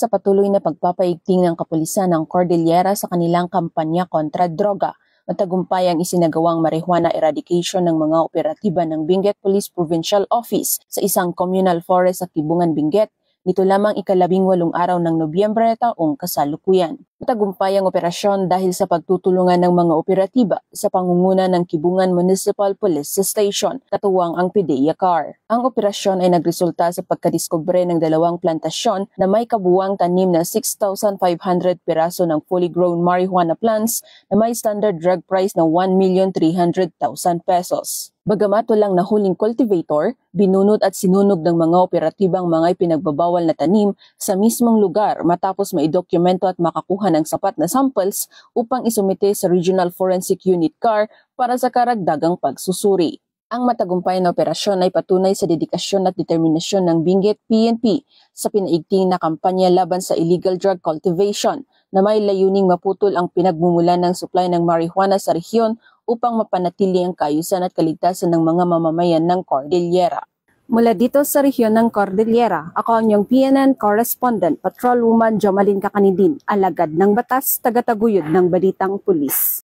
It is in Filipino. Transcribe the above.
sa patuloy na pagpapaigting ng kapulisan ng Cordillera sa kanilang kampanya kontra droga. Matagumpay ang isinagawang marijuana eradication ng mga operatiba ng Benguet Police Provincial Office sa isang communal forest sa Kibungan, Benguet. Nito lamang ika-18 araw ng Nobyembre taong kasalukuyan. Matagumpay ang operasyon dahil sa pagtutulungan ng mga operatiba sa pangunguna ng Kibungan Municipal Police Station, katuwang ang PDEA CAR. Ang operasyon ay nagresulta sa pagkadiskubre ng 2 plantasyon na may kabuuang tanim na 6,500 piraso ng fully grown marijuana plants na may standard drug price na 1,300,000 pesos. Bagamat walang nahuling cultivator, binunot at sinunog ng mga operatibang mga ipinagbabawal na tanim sa mismong lugar matapos maidokumento at makakuha ng sapat na samples upang isumite sa Regional Forensic Unit CAR para sa karagdagang pagsusuri. Ang matagumpay na operasyon ay patunay sa dedikasyon at determinasyon ng Benguet PNP sa pinaigting na kampanya laban sa illegal drug cultivation na may layuning maputol ang pinagmumulan ng supply ng marijuana sa rehiyon upang mapanatili ang kaayusan at kaligtasan ng mga mamamayan ng Cordillera. Mula dito sa rehiyon ng Cordillera, ako ang iyong PNN correspondent, Patrolwoman Jomalyn Kakanidin, alagad ng batas, tagataguyod ng balitang pulis.